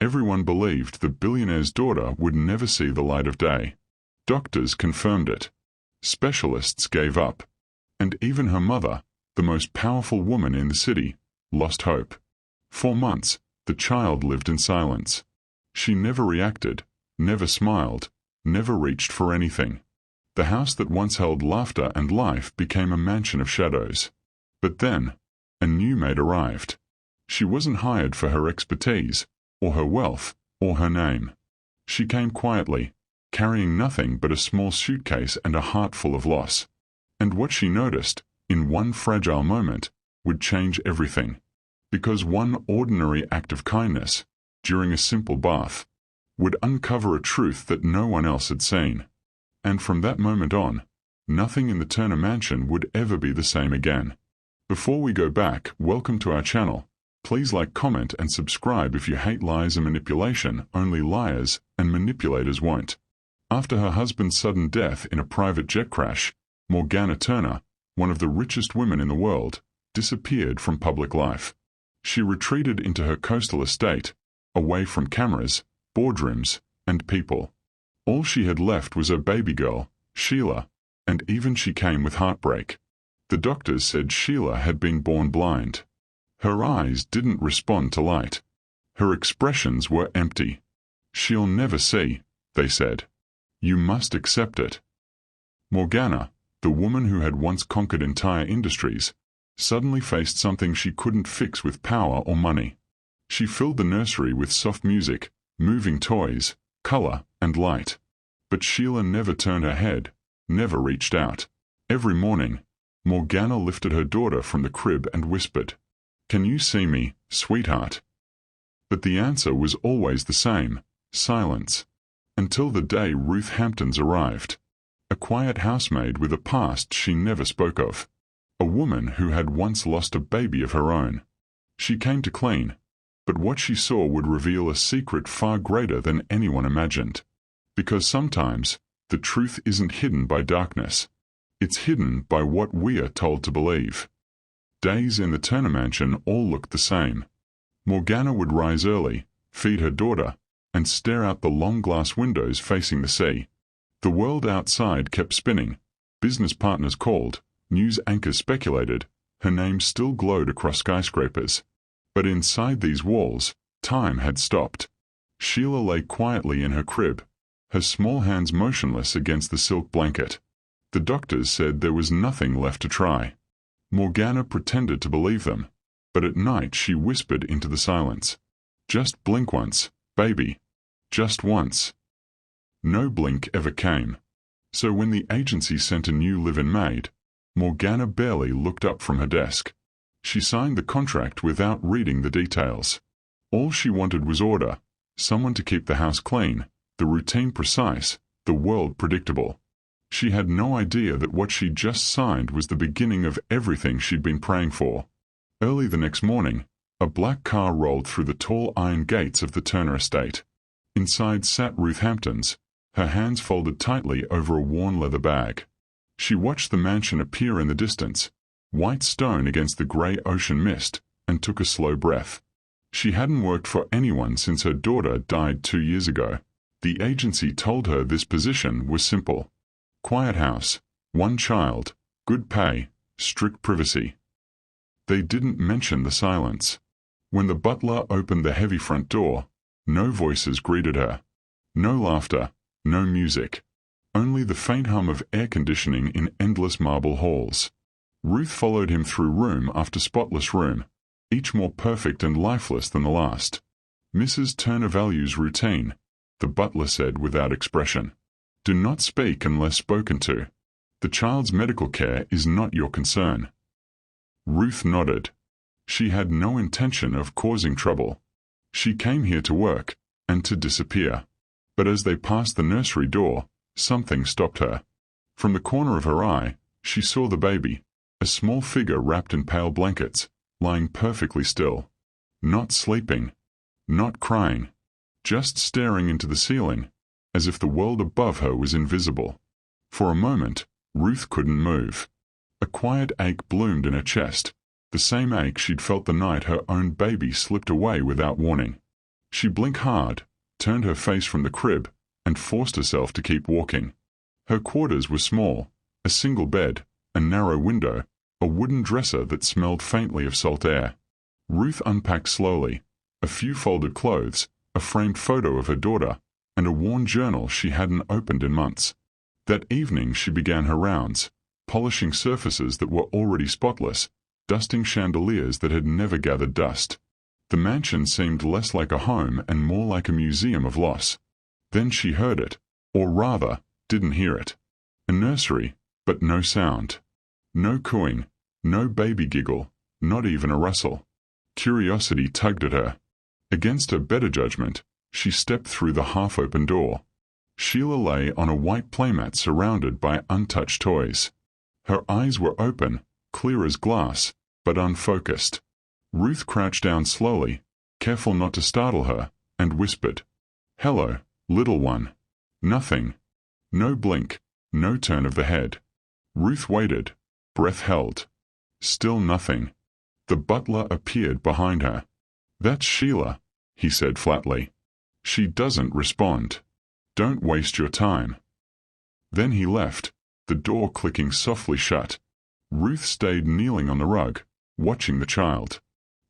Everyone believed the billionaire's daughter would never see the light of day. Doctors confirmed it. Specialists gave up. And even her mother, the most powerful woman in the city, lost hope. For months, the child lived in silence. She never reacted, never smiled, never reached for anything. The house that once held laughter and life became a mansion of shadows. But then, a new maid arrived. She wasn't hired for her expertise, or her wealth, or her name. She came quietly, carrying nothing but a small suitcase and a heart full of loss. And what she noticed, in one fragile moment, would change everything. Because one ordinary act of kindness, during a simple bath, would uncover a truth that no one else had seen. And from that moment on, nothing in the Turner mansion would ever be the same again. Before we go back, welcome to our channel. Please like, comment, and subscribe if you hate lies and manipulation. Only liars and manipulators won't. After her husband's sudden death in a private jet crash, Morgana Turner, one of the richest women in the world, disappeared from public life. She retreated into her coastal estate, away from cameras, boardrooms, and people. All she had left was her baby girl, Sheila, and even she came with heartbreak. The doctors said Sheila had been born blind. Her eyes didn't respond to light. Her expressions were empty. She'll never see, they said. You must accept it. Morgana, the woman who had once conquered entire industries, suddenly faced something she couldn't fix with power or money. She filled the nursery with soft music, moving toys, color, and light. But Sheila never turned her head, never reached out. Every morning, Morgana lifted her daughter from the crib and whispered, "Can you see me, sweetheart?" But the answer was always the same, silence. Until the day Ruth Hampton's arrived. A quiet housemaid with a past she never spoke of. A woman who had once lost a baby of her own. She came to clean, but what she saw would reveal a secret far greater than anyone imagined. Because sometimes, the truth isn't hidden by darkness. It's hidden by what we are told to believe. Days in the Turner mansion all looked the same. Morgana would rise early, feed her daughter, and stare out the long glass windows facing the sea. The world outside kept spinning. Business partners called, news anchors speculated, her name still glowed across skyscrapers. But inside these walls, time had stopped. Sheila lay quietly in her crib, her small hands motionless against the silk blanket. The doctors said there was nothing left to try. Morgana pretended to believe them, but at night she whispered into the silence, "Just blink once, baby. Just once." No blink ever came. So when the agency sent a new live-in maid, Morgana barely looked up from her desk. She signed the contract without reading the details. All she wanted was order, someone to keep the house clean, the routine precise, the world predictable. She had no idea that what she'd just signed was the beginning of everything she'd been praying for. Early the next morning, a black car rolled through the tall iron gates of the Turner estate. Inside sat Ruth Hampton's, her hands folded tightly over a worn leather bag. She watched the mansion appear in the distance, white stone against the gray ocean mist, and took a slow breath. She hadn't worked for anyone since her daughter died 2 years ago. The agency told her this position was simple. Quiet house, one child, good pay, strict privacy. They didn't mention the silence. When the butler opened the heavy front door, no voices greeted her. No laughter, no music. Only the faint hum of air conditioning in endless marble halls. Ruth followed him through room after spotless room, each more perfect and lifeless than the last. "Mrs. Turner values routine," the butler said without expression. "Do not speak unless spoken to. The child's medical care is not your concern." Ruth nodded. She had no intention of causing trouble. She came here to work, and to disappear. But as they passed the nursery door, something stopped her. From the corner of her eye, she saw the baby, a small figure wrapped in pale blankets, lying perfectly still. Not sleeping. Not crying. Just staring into the ceiling, as if the world above her was invisible. For a moment, Ruth couldn't move. A quiet ache bloomed in her chest, the same ache she'd felt the night her own baby slipped away without warning. She blinked hard, turned her face from the crib, and forced herself to keep walking. Her quarters were small, a single bed, a narrow window, a wooden dresser that smelled faintly of salt air. Ruth unpacked slowly, a few folded clothes, a framed photo of her daughter, and a worn journal she hadn't opened in months. That evening she began her rounds, polishing surfaces that were already spotless, dusting chandeliers that had never gathered dust. The mansion seemed less like a home and more like a museum of loss. Then she heard it, or rather, didn't hear it. A nursery, but no sound. No cooing, no baby giggle, not even a rustle. Curiosity tugged at her. Against her better judgment, she stepped through the half-open door. Sheila lay on a white playmat surrounded by untouched toys. Her eyes were open, clear as glass, but unfocused. Ruth crouched down slowly, careful not to startle her, and whispered, "Hello, little one." Nothing. No blink, no turn of the head. Ruth waited, breath held. Still nothing. The butler appeared behind her. "That's Sheila," he said flatly. "She doesn't respond. Don't waste your time." Then he left, the door clicking softly shut. Ruth stayed kneeling on the rug, watching the child.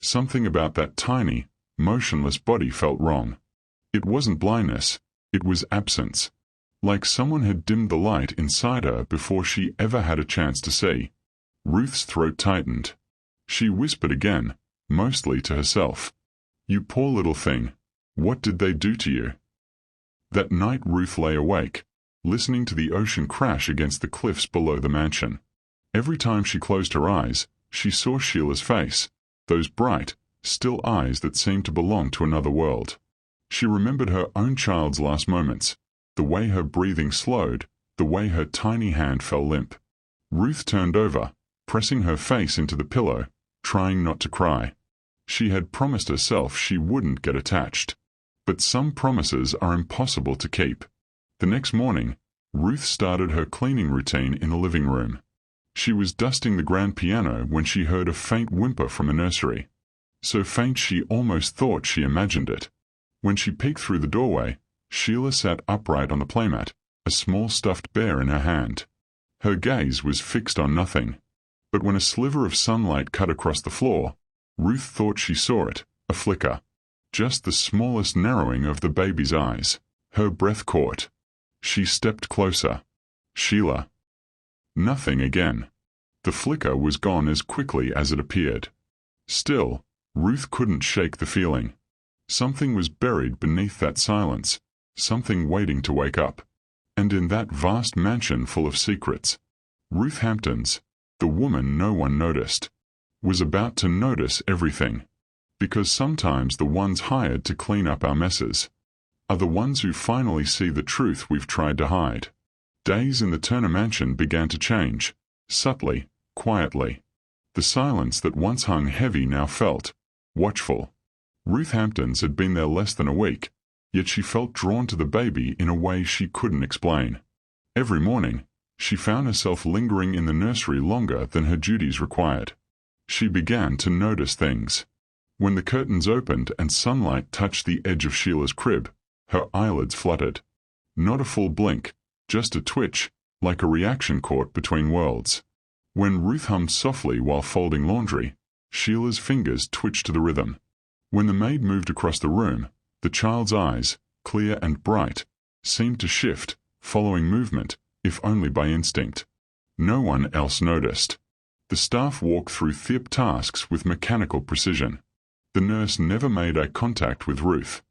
Something about that tiny, motionless body felt wrong. It wasn't blindness, it was absence. Like someone had dimmed the light inside her before she ever had a chance to see. Ruth's throat tightened. She whispered again, mostly to herself, "You poor little thing. What did they do to you?" That night Ruth lay awake, listening to the ocean crash against the cliffs below the mansion. Every time she closed her eyes, she saw Sheila's face, those bright, still eyes that seemed to belong to another world. She remembered her own child's last moments, the way her breathing slowed, the way her tiny hand fell limp. Ruth turned over, pressing her face into the pillow, trying not to cry. She had promised herself she wouldn't get attached. But some promises are impossible to keep. The next morning, Ruth started her cleaning routine in the living room. She was dusting the grand piano when she heard a faint whimper from the nursery. So faint she almost thought she imagined it. When she peeked through the doorway, Sheila sat upright on the playmat, a small stuffed bear in her hand. Her gaze was fixed on nothing. But when a sliver of sunlight cut across the floor, Ruth thought she saw it, a flicker. Just the smallest narrowing of the baby's eyes. Her breath caught. She stepped closer. "Sheila." Nothing again. The flicker was gone as quickly as it appeared. Still, Ruth couldn't shake the feeling. Something was buried beneath that silence, something waiting to wake up. And in that vast mansion full of secrets, Ruth Hampton's, the woman no one noticed, was about to notice everything. Because sometimes the ones hired to clean up our messes are the ones who finally see the truth we've tried to hide. Days in the Turner mansion began to change, subtly, quietly. The silence that once hung heavy now felt watchful. Ruth Hampton's had been there less than a week, yet she felt drawn to the baby in a way she couldn't explain. Every morning, she found herself lingering in the nursery longer than her duties required. She began to notice things. When the curtains opened and sunlight touched the edge of Sheila's crib, her eyelids fluttered. Not a full blink, just a twitch, like a reaction caught between worlds. When Ruth hummed softly while folding laundry, Sheila's fingers twitched to the rhythm. When the maid moved across the room, the child's eyes, clear and bright, seemed to shift, following movement, if only by instinct. No one else noticed. The staff walked through their tasks with mechanical precision. The nurse never made eye contact with Ruth.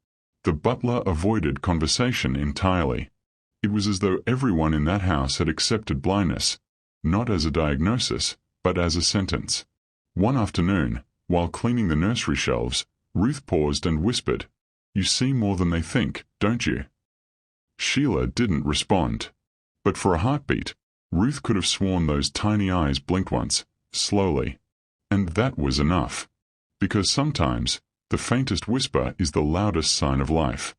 The butler avoided conversation entirely. It was as though everyone in that house had accepted blindness, not as a diagnosis, but as a sentence. One afternoon, while cleaning the nursery shelves, Ruth paused and whispered, "You see more than they think, don't you?" Sheila didn't respond. But for a heartbeat, Ruth could have sworn those tiny eyes blinked once, slowly. And that was enough. Because sometimes, the faintest whisper is the loudest sign of life.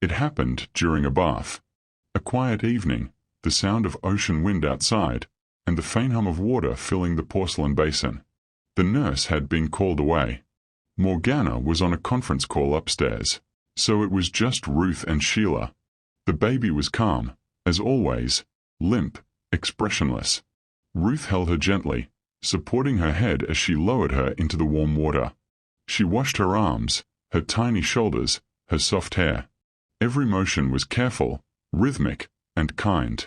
It happened during a bath. A quiet evening, the sound of ocean wind outside, and the faint hum of water filling the porcelain basin. The nurse had been called away. Morgana was on a conference call upstairs. So it was just Ruth and Sheila. The baby was calm, as always, limp, expressionless. Ruth held her gently, supporting her head as she lowered her into the warm water. She washed her arms, her tiny shoulders, her soft hair. Every motion was careful, rhythmic, and kind.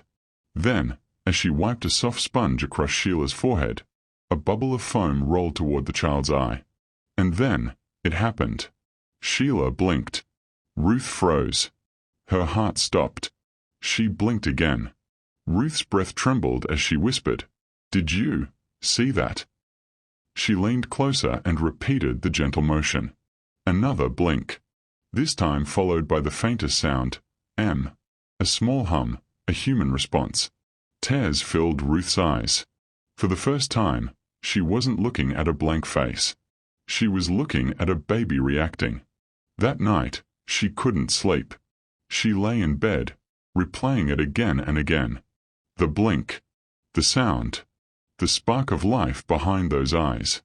Then, as she wiped a soft sponge across Sheila's forehead, a bubble of foam rolled toward the child's eye. And then, it happened. Sheila blinked. Ruth froze. Her heart stopped. She blinked again. Ruth's breath trembled as she whispered, "Did you see that?" She leaned closer and repeated the gentle motion. Another blink. This time followed by the faintest sound, M. A small hum, a human response. Tears filled Ruth's eyes. For the first time, she wasn't looking at a blank face. She was looking at a baby reacting. That night, she couldn't sleep. She lay in bed, replaying it again and again. The blink, the sound, the spark of life behind those eyes.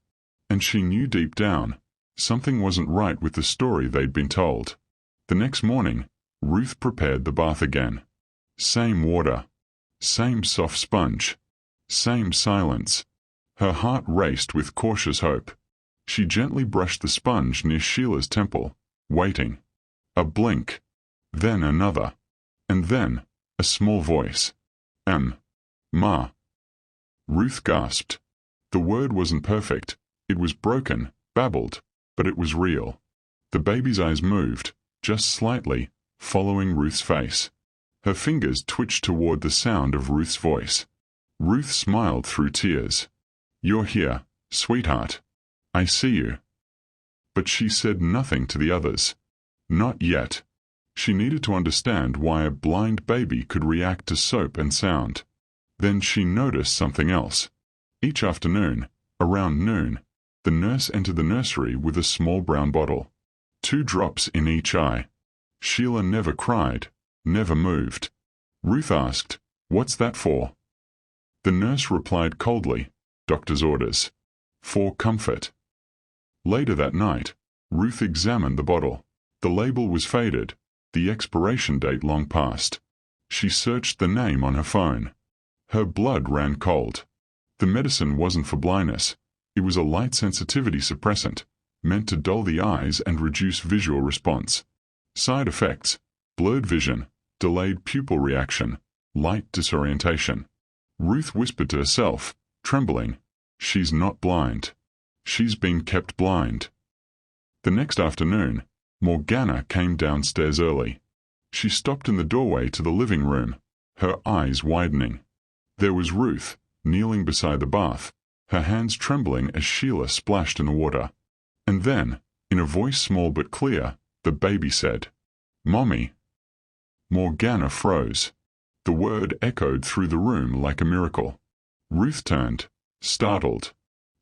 And she knew deep down, something wasn't right with the story they'd been told. The next morning, Ruth prepared the bath again. Same water. Same soft sponge. Same silence. Her heart raced with cautious hope. She gently brushed the sponge near Sheila's temple, waiting. A blink. Then another. And then, a small voice. Ma. Ruth gasped. The word wasn't perfect. It was broken, babbled, but it was real. The baby's eyes moved, just slightly, following Ruth's face. Her fingers twitched toward the sound of Ruth's voice. Ruth smiled through tears. "You're here, sweetheart. I see you." But she said nothing to the others. Not yet. She needed to understand why a blind baby could react to soap and sound. Then she noticed something else. Each afternoon, around noon, the nurse entered the nursery with a small brown bottle. 2 drops in each eye. Sheila never cried, never moved. Ruth asked, "What's that for?" The nurse replied coldly, "Doctor's orders. For comfort." Later that night, Ruth examined the bottle. The label was faded, the expiration date long past. She searched the name on her phone. Her blood ran cold. The medicine wasn't for blindness. It was a light sensitivity suppressant, meant to dull the eyes and reduce visual response. Side effects: blurred vision, delayed pupil reaction, light disorientation. Ruth whispered to herself, trembling, "She's not blind. She's been kept blind." The next afternoon, Morgana came downstairs early. She stopped in the doorway to the living room, her eyes widening. There was Ruth, kneeling beside the bath, her hands trembling as Sheila splashed in the water. And then, in a voice small but clear, the baby said, "Mommy." Morgana froze. The word echoed through the room like a miracle. Ruth turned, startled.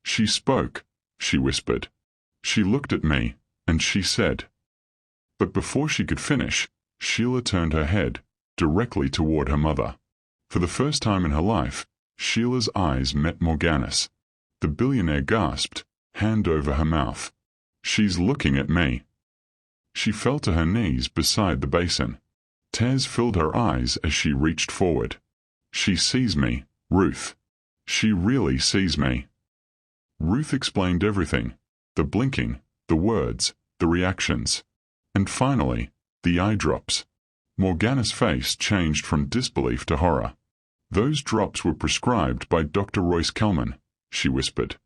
"She spoke," she whispered. "She looked at me, and she said." But before she could finish, Sheila turned her head, directly toward her mother. For the first time in her life, Sheila's eyes met Morgana's. The billionaire gasped, hand over her mouth. "She's looking at me." She fell to her knees beside the basin. Tears filled her eyes as she reached forward. "She sees me, Ruth. She really sees me." Ruth explained everything: the blinking, the words, the reactions. And finally, the eye drops. Morgana's face changed from disbelief to horror. "Those drops were prescribed by Dr. Royce Kelman," she whispered.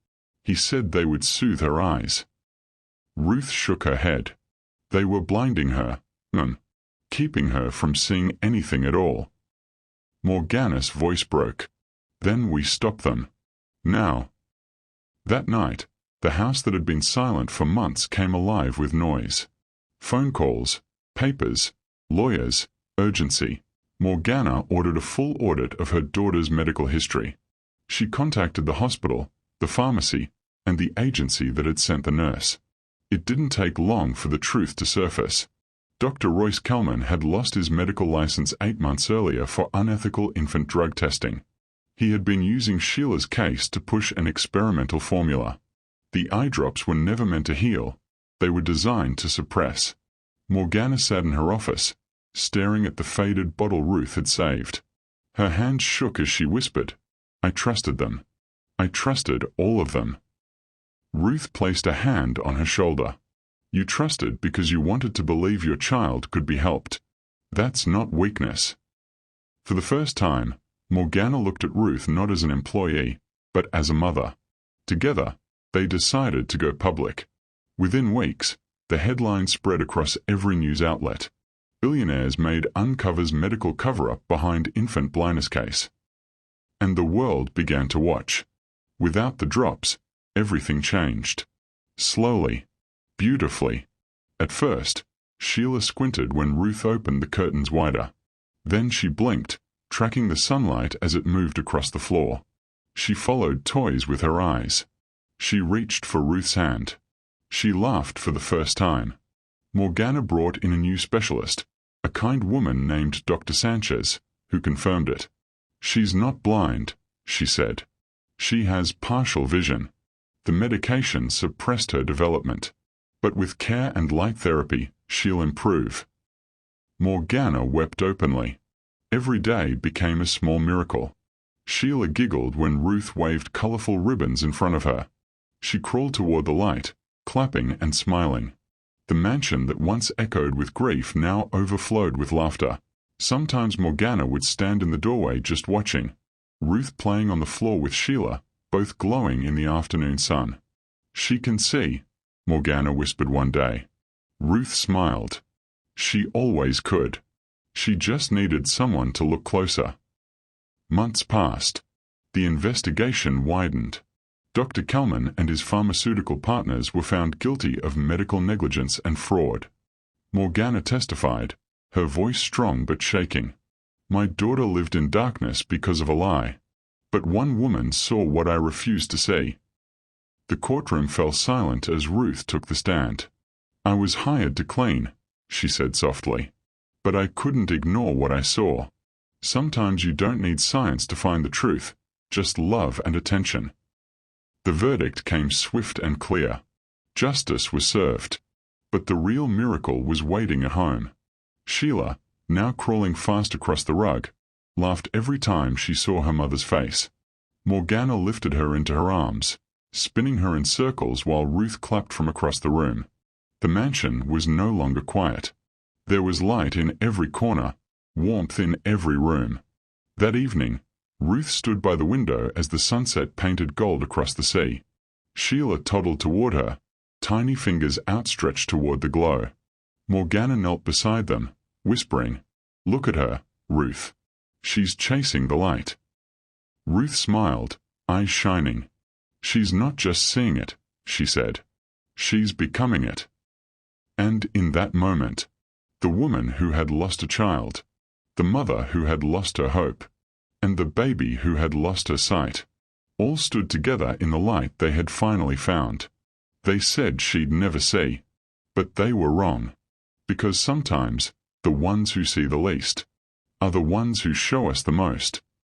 "He said they would soothe her eyes." Ruth shook her head. "They were blinding her, keeping her from seeing anything at all." Morgana's voice broke. "Then we stopped them. Now." That night, the house that had been silent for months came alive with noise. Phone calls, papers, lawyers, urgency. Morgana ordered a full audit of her daughter's medical history. She contacted the hospital, the pharmacy, and the agency that had sent the nurse. It didn't take long for the truth to surface. Dr. Royce Kelman had lost his medical license 8 months earlier for unethical infant drug testing. He had been using Sheila's case to push an experimental formula. The eye drops were never meant to heal. They were designed to suppress. Morgana sat in her office, staring at the faded bottle Ruth had saved. Her hands shook as she whispered, "I trusted them. I trusted all of them." Ruth placed a hand on her shoulder. "You trusted because you wanted to believe your child could be helped. That's not weakness." For the first time, Morgana looked at Ruth not as an employee, but as a mother. Together, they decided to go public. Within weeks, the headline spread across every news outlet. Billionaire's Maid uncovers medical cover-up behind infant blindness case. And the world began to watch. Without the drops, everything changed. Slowly, beautifully. At first, Sheila squinted when Ruth opened the curtains wider. Then she blinked, tracking the sunlight as it moved across the floor. She followed toys with her eyes. She reached for Ruth's hand. She laughed for the first time. Morgana brought in a new specialist, a kind woman named Dr. Sanchez, who confirmed it. "She's not blind," she said. "She has partial vision. The medication suppressed her development. But with care and light therapy, she'll improve." Morgana wept openly. Every day became a small miracle. Sheila giggled when Ruth waved colorful ribbons in front of her. She crawled toward the light, clapping and smiling. The mansion that once echoed with grief now overflowed with laughter. Sometimes Morgana would stand in the doorway just watching, Ruth playing on the floor with Sheila, both glowing in the afternoon sun. "She can see," Morgana whispered one day. Ruth smiled. She always could. She just needed someone to look closer. Months passed. The investigation widened. Dr. Kalman and his pharmaceutical partners were found guilty of medical negligence and fraud. Morgana testified, her voice strong but shaking. "My daughter lived in darkness because of a lie. But one woman saw what I refused to see." The courtroom fell silent as Ruth took the stand. "I was hired to clean," she said softly. "But I couldn't ignore what I saw. Sometimes you don't need science to find the truth, just love and attention." The verdict came swift and clear. Justice was served. But the real miracle was waiting at home. Sheila, now crawling fast across the rug, laughed every time she saw her mother's face. Morgana lifted her into her arms, spinning her in circles while Ruth clapped from across the room. The mansion was no longer quiet. There was light in every corner, warmth in every room. That evening, Ruth stood by the window as the sunset painted gold across the sea. Sheila toddled toward her, tiny fingers outstretched toward the glow. Morgana knelt beside them, whispering, "Look at her, Ruth. She's chasing the light." Ruth smiled, eyes shining. "She's not just seeing it," she said. "She's becoming it." And in that moment, the woman who had lost a child, the mother who had lost her hope, and the baby who had lost her sight, all stood together in the light they had finally found. They said she'd never see, but they were wrong. Because sometimes, the ones who see the least are the ones who show us the most.